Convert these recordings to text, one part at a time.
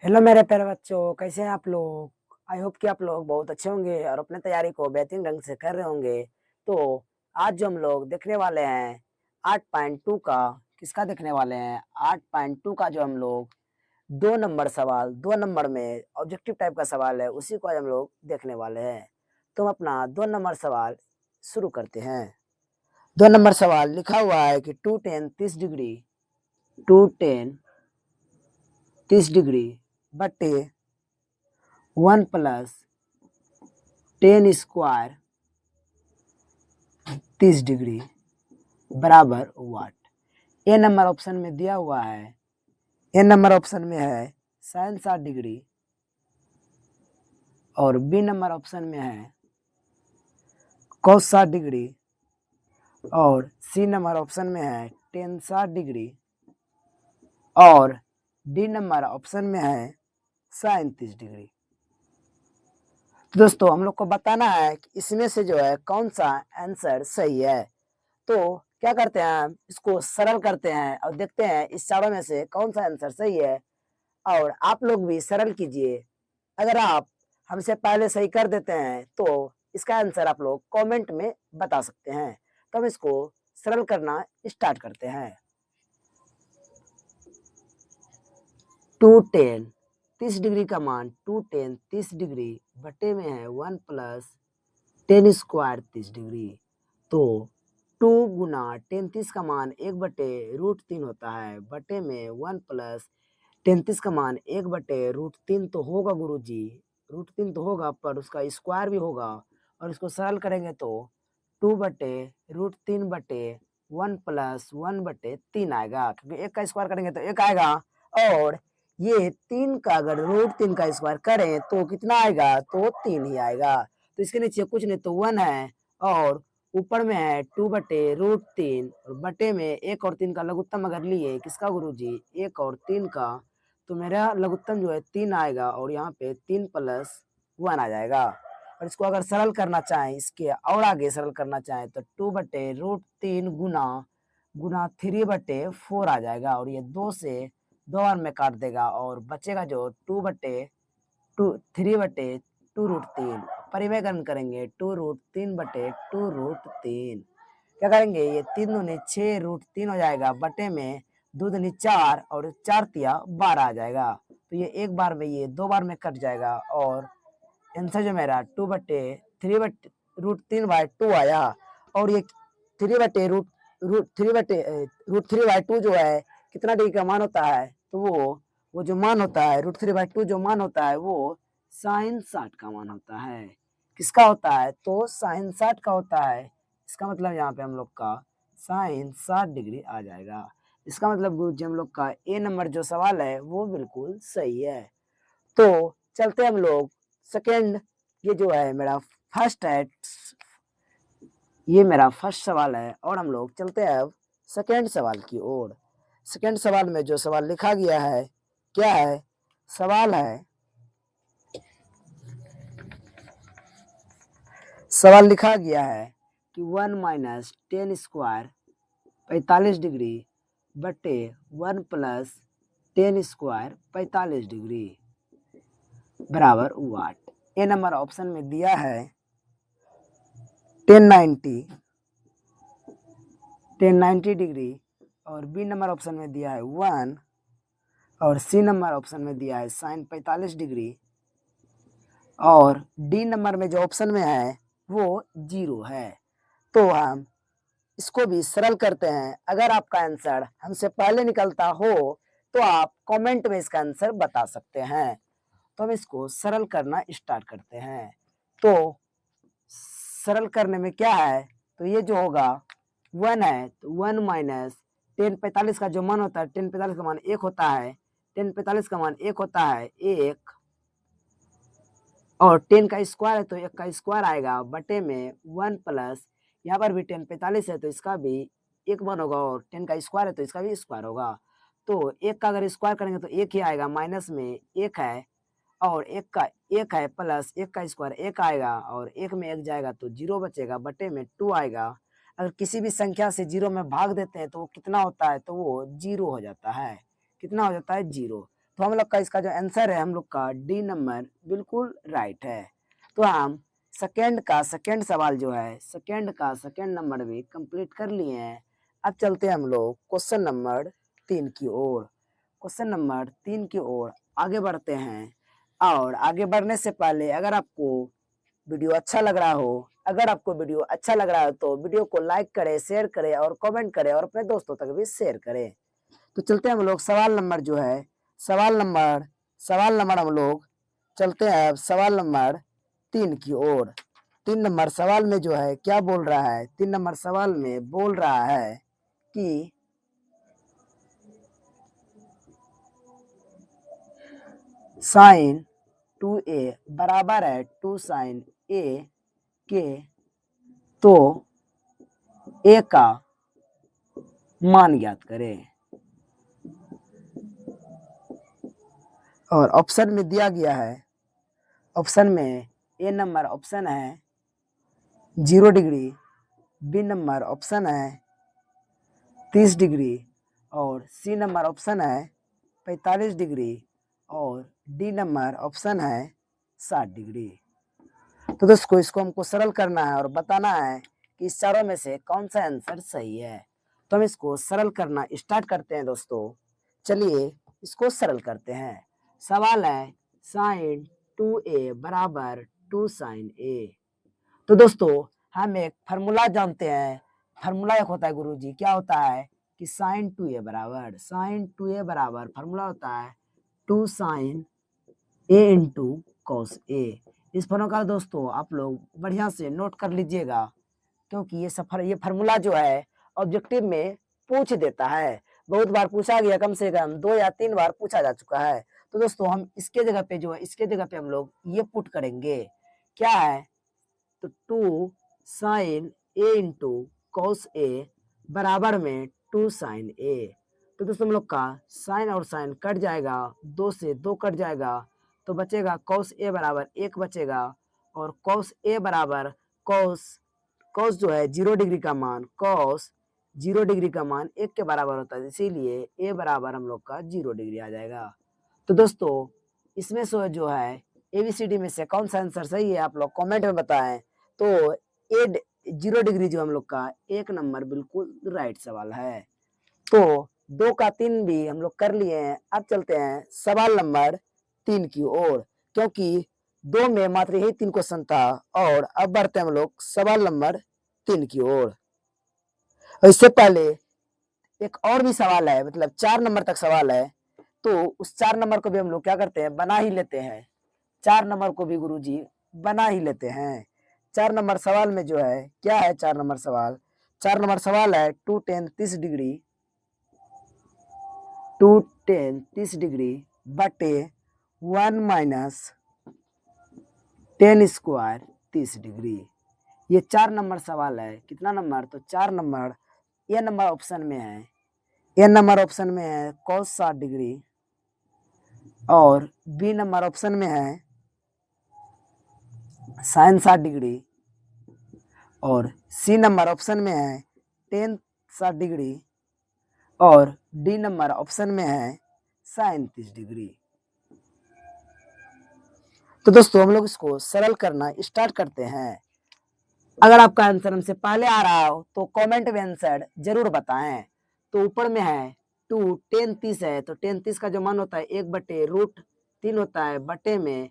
Hello मेरे प्यारे बच्चों, कैसे हैं आप लोग? आई होप कि आप लोग बहुत अच्छे होंगे और अपने तैयारी को बेहतरीन ढंग से कर रहे होंगे। तो आज जो हम लोग देखने वाले हैं 8.2 का, किसका देखने वाले हैं 8.2 का जो हम लोग 2 नंबर सवाल, 2 नंबर में ऑब्जेक्टिव टाइप का सवाल है, उसी को आज हम लोग देखने वाले हैं। तो हम अपना 2 नंबर सवाल शुरू करते हैं। 2 नंबर सवाल लिखा हुआ है कि 2tan 30 डिग्री, 2tan 30 डिग्री बटे 1 + tan² 30 डिग्री बराबर वाट। ए नंबर ऑप्शन में दिया हुआ है, ए नंबर ऑप्शन में है sin 60 डिग्री और बी नंबर ऑप्शन में है cos 60 डिग्री और सी नंबर ऑप्शन में है tan 60 डिग्री और डी नंबर ऑप्शन में है sin 30 डिग्री। तो दोस्तों हम लोग को बताना है कि इसमें से जो है कौन सा आंसर सही है। तो क्या करते हैं, हम इसको सरल करते हैं और देखते हैं इस चारों में से कौन सा आंसर सही है। और आप लोग भी सरल कीजिए। अगर आप हमसे पहले सही कर देते हैं तो इसका आंसर आप लोग कमेंट में बता सकते हैं। तो हम इसको सरल करना स्टार्ट करते हैं। 2tan 30 डिग्री का मान 2tan 30 डिग्री बटे में है 1 + tan² 30 डिग्री। तो 2 गुना tan 30 का मान 1/√3 होता है, बटे में 1 + tan 30 का मान 1/√3 तो होगा गुरुजी, √3 तो होगा पर उसका स्क्वायर भी होगा और इसको सरल करेंगे तो 2/√3 बटे 1 + 1/3 आएगा, क्योंकि एक का स्क्वायर करेंगे तो एक आएगा। और ये 3 का अगर √3 का स्क्वायर करें तो कितना आएगा, तो 3 ही आएगा। तो इसके नीचे कुछ नहीं तो 1 है और ऊपर में है 2/√3 और बटे में 1 और 3 का लघुत्तम अगर लिए, किसका गुरुजी, 1 और 3 का, तो मेरा लघुत्तम जो है 3 आएगा और यहाँ पे 3 + 1 आ जाएगा। और इसको अगर सरल करना चाहें, इसके और आगे सरल करना चाहें तो 2/√3 गुना 3/4 आ जाएगा और ये 2 से 2 बार में काट देगा और बचेगा जो 3/2√3। परिवर्तन करेंगे 2√3/2√3। क्या करेंगे, ये 3 दूनी 6√3 हो जाएगा, बटे में 2 दूनी 4 और 4 तिया 12 आ जाएगा। तो ये एक बार में, ये 2 बार में कट जाएगा और आंसर जो मेरा 2/3/√3/2 आया। और ये 3/√3/2 जो है कितना डिग्री का मान होता है, तो वो जो मान होता है √3/2 जो मान होता है वो sin 60 का मान होता है। किसका होता है, तो sin 60 का होता है। इसका मतलब यहाँ पे हम लोग का sin 60 डिग्री आ जाएगा। इसका मतलब गुरुजी हम लोग का ए नंबर जो सवाल है वो बिल्कुल सही है। तो चलते हम लोग सेकेंड, ये जो है मेरा फर्स्ट है, ये मेरा फर्स्ट सवाल है और हम लोग चलते हैं अब सेकेंड सवाल की ओर। सेकेंड सवाल में जो सवाल लिखा गया है, क्या है सवाल है, सवाल लिखा गया है कि 1 - tan² 45 डिग्री बटे 1 + tan² 45 डिग्री बराबर वाट। ए नंबर ऑप्शन में दिया है 1090 डिग्री और बी नंबर ऑप्शन में दिया है 1 और सी नंबर ऑप्शन में दिया है sin 45 डिग्री और डी नंबर में जो ऑप्शन में है वो 0 है। तो हम इसको भी सरल करते हैं। अगर आपका आंसर हमसे पहले निकलता हो तो आप कमेंट में इसका आंसर बता सकते हैं। तो हम इसको सरल करना स्टार्ट करते हैं। तो सरल करने में क्या है, तो ये जो होगा 1 है तो 1 - tan 45 का जो मान होता है, tan 45 का मान 1 होता है, tan 45 का मान 1 होता है 1 और 10 का स्क्वायर है तो 1 का स्क्वायर आएगा, बटे में 1 प्लस, यहाँ पर भी tan 45 है तो इसका भी 1 मान होगा और 10 का स्क्वायर है तो इसका भी स्क्वायर होगा। तो 1 का अगर स्क्वायर करेंगे तो 1 ही आएगा, माइनस में 1 है और 1 का 1 है प्लस 1 का स्क्वायर 1 आएगा और 1 में 1 जाएगा तो 0 बचेगा, बटे में 2 आएगा। अगर किसी भी संख्या से 0 में भाग देते हैं तो वो कितना होता है, तो वो 0 हो जाता है। कितना हो जाता है, 0। तो हम लोग का इसका जो आंसर है हम लोग का डी नंबर बिल्कुल राइट है। तो हम सेकंड सवाल जो है सेकंड नंबर भी कंप्लीट कर लिए हैं। अब चलते हैं हम लोग क्वेश्चन नंबर 3 की ओर। क्वेश्चन नंबर 3 की ओर आगे बढ़ते हैं। और आगे बढ़ने से पहले अगर आपको वीडियो अच्छा लग रहा हो तो वीडियो को लाइक करें, शेयर करें और कमेंट करें और अपने दोस्तों तक भी शेयर करें। तो चलते हैं हम लोग सवाल नंबर जो है सवाल नंबर हम लोग चलते हैं अब सवाल नंबर 3 की ओर। 3 नंबर सवाल में जो है क्या बोल रहा है, 3 नंबर सवाल में बोल रहा है कि साइन 2a बराबर है 2 साइन a के, तो a का मान ज्ञात करें। और ऑप्शन में दिया गया है, ऑप्शन में ए नंबर ऑप्शन है 0 डिग्री, बी नंबर ऑप्शन है 30 डिग्री और सी नंबर ऑप्शन है 45 डिग्री और डी नंबर ऑप्शन है 60 डिग्री। तो दोस्तों इसको हमको सरल करना है और बताना है कि इस चारों में से कौन सा आंसर सही है। तो हम इसको सरल करना स्टार्ट करते हैं दोस्तों। चलिए इसको सरल करते हैं। सवाल है साइन 2a बराबर 2 साइन a। तो दोस्तों हम एक फार्मूला जानते हैं। फार्मूला एक होता है गुरुजी, क्या होता है कि साइन 2a बराबर फार्मूला होता है 2 sine a into cos a। इस फार्मूला का दोस्तों आप लोग बढ़िया से नोट कर लीजिएगा, क्योंकि ये फार्मूला जो है ऑब्जेक्टिव में पूछ देता है। बहुत बार पूछा गया, कम से कम 2 या 3 बार पूछा जा चुका है। तो दोस्तों हम इसके जगह पे हम लोग ये पुट करेंगे, क्या है तो 2 sine a into cos a बराबर में 2 साइन a। तो दोस्तों हम लोग का साइन और साइन कट जाएगा, 2 से 2 कट जाएगा, तो बचेगा कॉस a बराबर 1 बचेगा। और कॉस a बराबर कॉस जो है 0 डिग्री का मान, कॉस 0 डिग्री का मान 1 के बराबर होता है, इसीलिए a बराबर हम लोग का 0 डिग्री आ जाएगा। तो दोस्तों इसमें से जो है ABCD में से कौन सा आंसर सही है आप लोग कमेंट में बताएं। तो 0 डिग्री जो हम लोग का 1 नंबर बिल्कुल राइट सवाल है। तो 2 का 3 भी हम लोग कर लिए हैं। अब चलते हैं सवाल नंबर 3 की ओर, क्योंकि 2 में मात्र यही 3 क्वेश्चन था। और अब बढ़ते हैं हम लोग सवाल नंबर 3 की ओर। इससे पहले एक और भी सवाल है, मतलब 4 नंबर तक सवाल है, तो उस 4 नंबर को भी हम लोग क्या करते हैं, बना ही लेते हैं। 4 नंबर को भी गुरुजी बना ही लेते हैं। 4 नंबर सवाल में जो है क्या है, 4 नंबर सवाल है 2 tan 30 डिग्री, 2 tan 30 डिग्री बटे 1 माइनस 10 स्क्वायर 30 डिग्री। ये 4 नंबर सवाल है। कितना नंबर, तो 4 नंबर। ए नंबर ऑप्शन में है cos 60 डिग्री और बी नंबर ऑप्शन में है साइन 60 डिग्री और सी नंबर ऑप्शन में है टेन 60 डिग्री और डी नंबर ऑप्शन में है साइन 30 डिग्री। तो दोस्तों हम लोग इसको सरल करना स्टार्ट करते हैं। अगर आपका आंसर हमसे पहले आ रहा हो तो कमेंट में आंसर जरूर बताएं। तो ऊपर में है 2 tan 30 है, तो tan 30 का जो मान होता है 1/√3 होता है, बटे में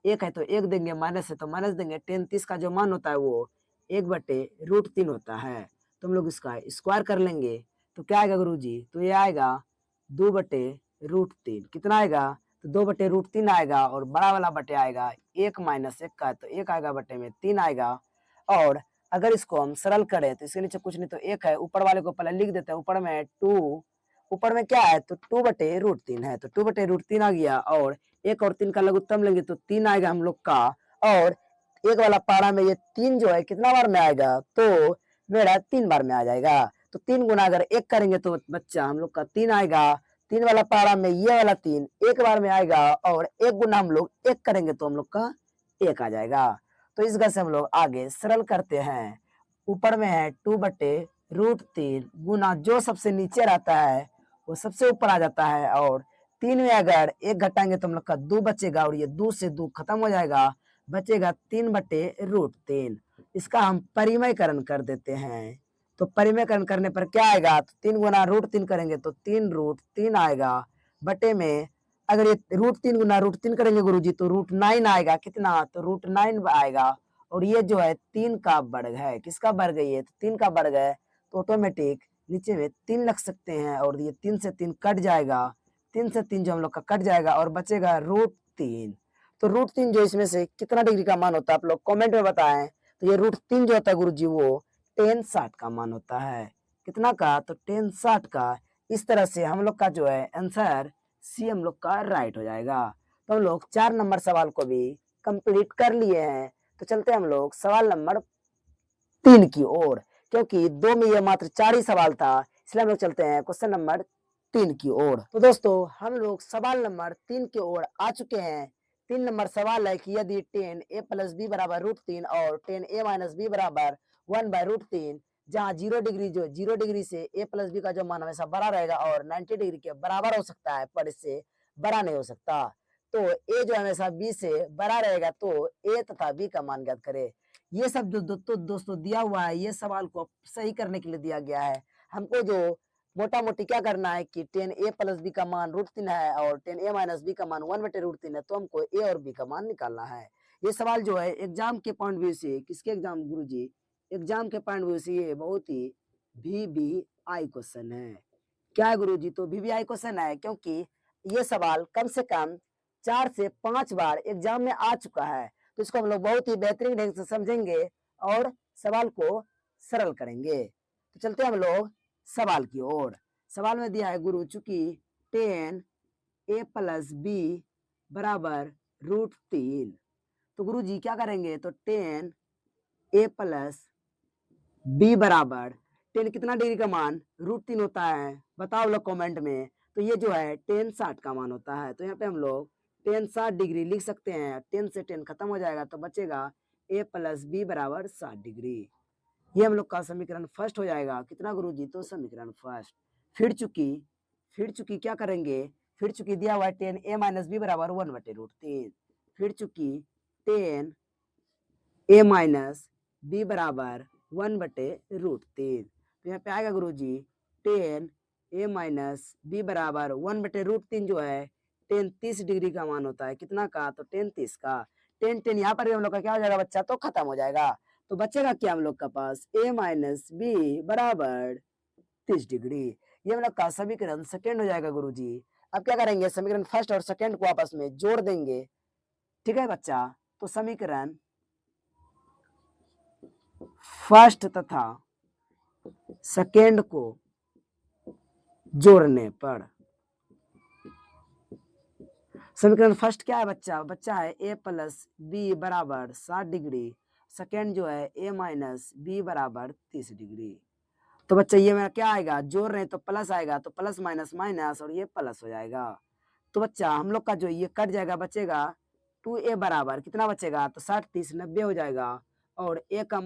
1 है तो 1 देंगे, माइनस है तो माइनस देंगे। tan 30 का जो मान होता है वो 1/√3 होता है। तो हम लोग इसका स्क्वायर कर लेंगे, तो क्या आएगा गुरुजी, तो ये आएगा 2/√3। कितना आएगा, तो 2/√3 आएगा और बड़ा वाला बटे आएगा 1 माइनस 1 का, तो 1 आएगा बटे में 3 आएगा। और अगर इसको हम सरल करें तो इसके नीचे कुछ नहीं तो 1 है, ऊपर वाले को पहले लिख देते हैं। ऊपर में 2, ऊपर में क्या है तो 2/√3 है, तो 2/√3 आ गया। और 1 और 3 का लघुत्तम लेंगे तो 3 आएगा हम लोग का। और एक वाला पारा में ये 3 जो है कितना बार में आएगा, तो मेरा 3 बार में आ जाएगा। तो 3 गुना अगर 1 करेंगे तो बच्चा हम लोग का 3 आएगा। 3 वाला पारा में ये वाला 3 एक बार में आएगा और 1 गुना हम लोग 1 करेंगे तो हम लोग का 1 आ जाएगा। तो इस गज से हम लोग आगे सरल करते हैं। ऊपर में है 2/√3 गुना जो सबसे नीचे रहता है वो सबसे ऊपर आ जाता है और 3 में अगर 1 घटाएंगे तो हम लोग का 2 बचेगा और ये 2 से 2 खत्म हो जाएगा, बचेगा 3/√3। इसका हम परिमयकरण कर देते हैं। तो परिमयकरण करने पर क्या आएगा, तो 3 गुना √3 करेंगे तो 3√3 आएगा, बटे में अगर ये √3 गुना √3 करेंगे गुरुजी तो √9 आएगा। कितना, तो √9 आएगा। और ये जो है 3 का वर्ग है। किसका वर्ग है ये, तो 3 का वर्ग है। तो ऑटोमेटिक नीचे में 3 लग सकते हैं और ये 3 से 3 कट जाएगा। 3 से 3 जो हम लोग का कट जाएगा और बचेगा √3। तो √3 जो इसमें से कितना डिग्री का मान होता है आप लोग कमेंट में बताएं। तो ये √3 जो होता है गुरुजी वो tan 60 का मान होता है। कितना का, तो tan 60 का। इस तरह से हम लोग का जो है आंसर सी हम लोग का राइट हो जाएगा। तो हम लोग 4 नंबर सवाल को भी कंप्लीट कर लिए हैं। तो चलते हैं हम लोग सवाल नंबर 3 की ओर, क्योंकि 2 में ये मात्र 4 ही सवाल था, इसलिए हम लोग चलते हैं क्वेश्चन नंबर 3 की ओर। तो दोस्तों हम लोग सवाल नंबर 3 की ओर आ चुके हैं। 3 नंबर सवाल है कि यदि tan a प्लस बी बराबर √3 और tan a माइनस बी बराबर 1/√3, जहाँ 0 डिग्री जो 0 डिग्री से a प्लस बी का जो मान हमेशा बड़ा रहेगा और 90 डिग्री के बराबर हो सकता है, पर इससे बड़ा नहीं हो सकता। तो a जो हमेशा b से बड़ा रहेगा, तो a तथा b का मान ज्ञात करें। ये सब जो दोस्तों दिया हुआ है, ये सवाल को सही करने के लिए दिया गया है। हमको जो मोटा मोटी क्या करना है कि tan a प्लस बी का मान √3 है और tan a माइनस बी का मान 1/√3 है, तो हमको a और b का मान निकालना है। ये सवाल जो है एग्जाम के पॉइंट व्यू से, किसके एग्जाम गुरुजी, एग्जाम के पॉइंट व्यू से ये बहुत ही VVI क्वेश्चन है। क्या है गुरुजी, तो VVI क्वेश्चन है क्योंकि ये सवाल कम से कम 4 से 5 बार एग्जाम में आ चुका है। तो इसको हम लोग बहुत ही बेहतरीन ढंग से समझेंगे और सवाल को सरल करेंगे। तो चलते हैं हम लोग सवाल की ओर। सवाल में दिया है गुरु, चूंकि tan a प्लस बी बराबर √3, तो गुरु जी क्या करेंगे, तो tan a प्लस बी बराबर tan कितना डिग्री का मान √3 होता है, बताओ लोग कमेंट में। तो ये जो है tan 60 का मान होता है। तो यहाँ पे हम लोग tan 60 डिग्री लिख सकते हैं। 10 से 10 खत्म हो जाएगा तो बचेगा a प्लस बी बराबर 60 डिग्री। ये हम लोग का समीकरण फर्स्ट हो जाएगा। कितना गुरुजी, तो समीकरण फर्स्ट। फिर चुकी क्या करेंगे, फिर चुकी दिया हुआ है tan a माइनस बी बराबर 1/√3। फिर चुकी tan a माइनस बी बराबर 1/√3। तो यहाँ पे आएगा गुरुजी tan a माइनस बी बराबर 1/√3 जो है tan 30 डिग्री का मान होता है। कितना का, तो tan 30 का। tan यहाँ पर भी हम लोग का क्या हो जाएगा बच्चा, तो खत्म हो जाएगा। तो बचेगा क्या हम लोग का पास, a माइनस बी बराबर 30 डिग्री। ये हम लोग का समीकरण सेकेंड हो जाएगा गुरुजी। अब क्या करेंगे, समीकरण फर्स्ट और सेकेंड को आपस में जोड़ देंगे। ठीक है बच्चा, तो समीकरण फर्स्ट तथा सेकेंड को जोड़ने पर समीकरण फर्स्ट क्या है बच्चा, बच्चा है a प्लस बी बराबर 60 डिग्री, सेकेंड जो है a माइनस बी बराबर 30 डिग्री। तो बच्चा ये मेरा क्या आएगा, जोड़ रहे हैं तो प्लस आएगा, तो प्लस माइनस माइनस और ये प्लस हो जाएगा। तो बच्चा हम लोग का जो ये कट जाएगा, बचेगा 2a बराबर कितना बचेगा, तो 60 30 90 हो जाएगा और a का